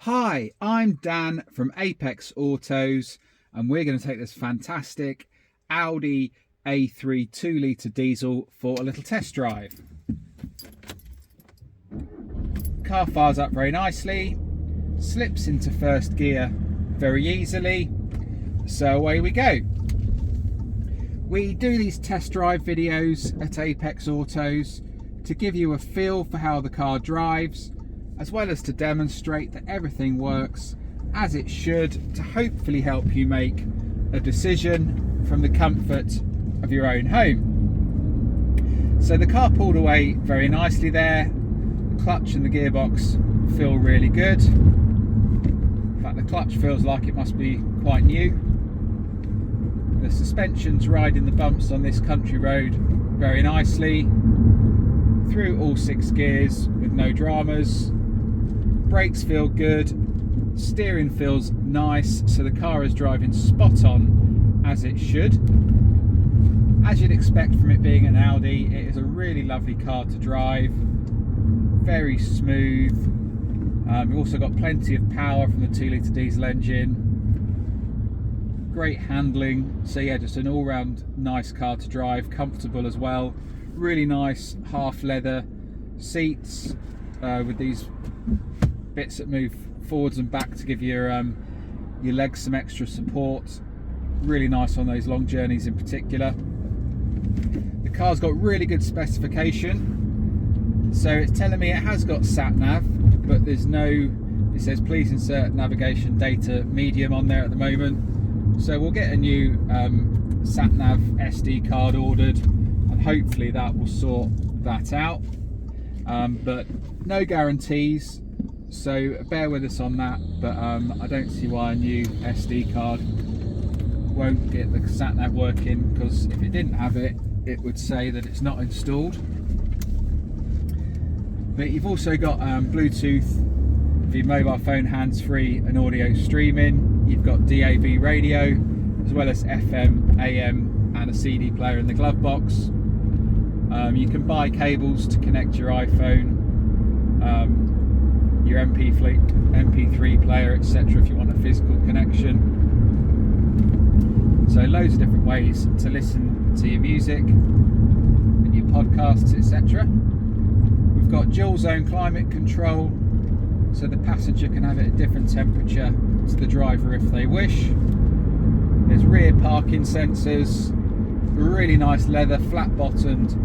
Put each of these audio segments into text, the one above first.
Hi, I'm Dan from Apex Autos, and we're going to take this fantastic Audi A3 2-litre diesel for a little test drive. Car fires up very nicely, slips into first gear very easily, so away we go. We do these test drive videos at Apex Autos to give you a feel for how the car drives, as well as to demonstrate that everything works as it should, to hopefully help you make a decision from the comfort of your own home. So the car pulled away very nicely there. The clutch and the gearbox feel really good. In fact, the clutch feels like it must be quite new. The suspension's riding the bumps on this country road very nicely through all 6 gears with no dramas. Brakes feel good, steering feels nice, so the car is driving spot on as it should. As you'd expect from it being an Audi, it is a really lovely car to drive, very smooth. We've also got plenty of power from the 2-litre diesel engine, great handling, so yeah, just an all-round nice car to drive, comfortable as well. Really nice half leather seats with these bits that move forwards and back to give your legs some extra support. Really nice on those long journeys in particular. The car's got really good specification, so it's telling me it has got sat nav, but there's no, it says please insert navigation data medium on there at the moment. So we'll get a new sat nav SD card ordered, and hopefully that will sort that out, but no guarantees, so bear with us on that. But I don't see why a new SD card won't get the sat nav working, because if it didn't have it, it would say that it's not installed. But you've also got Bluetooth for your mobile phone, hands-free and audio streaming. You've got DAB radio, as well as FM, AM and a CD player in the glove box. You can buy cables to connect your iPhone, your MP3 player, etc. if you want a physical connection. So loads of different ways to listen to your music and your podcasts, etc. We've got dual zone climate control, so the passenger can have it at different temperature to the driver if they wish. There's rear parking sensors, really nice leather flat bottomed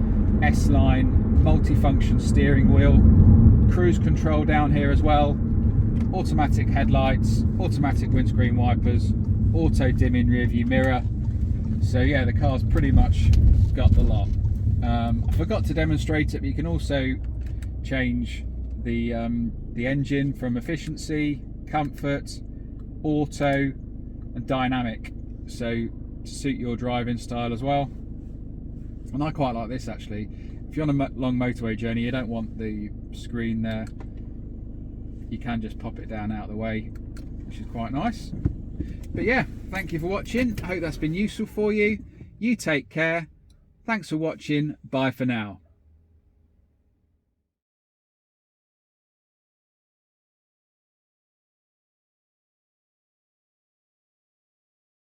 S-Line multifunction steering wheel, cruise control down here as well, automatic headlights, automatic windscreen wipers, auto dimming rear view mirror. So yeah, the car's pretty much got the lot. I forgot to demonstrate it, but you can also change the engine from efficiency, comfort, auto and dynamic, so to suit your driving style as well. And I quite like this actually. If you're on a long motorway journey, you don't want the screen there, you can just pop it down out of the way, which is quite nice. But yeah, thank you for watching. I hope that's been useful for you. You take care. Thanks for watching. Bye for now.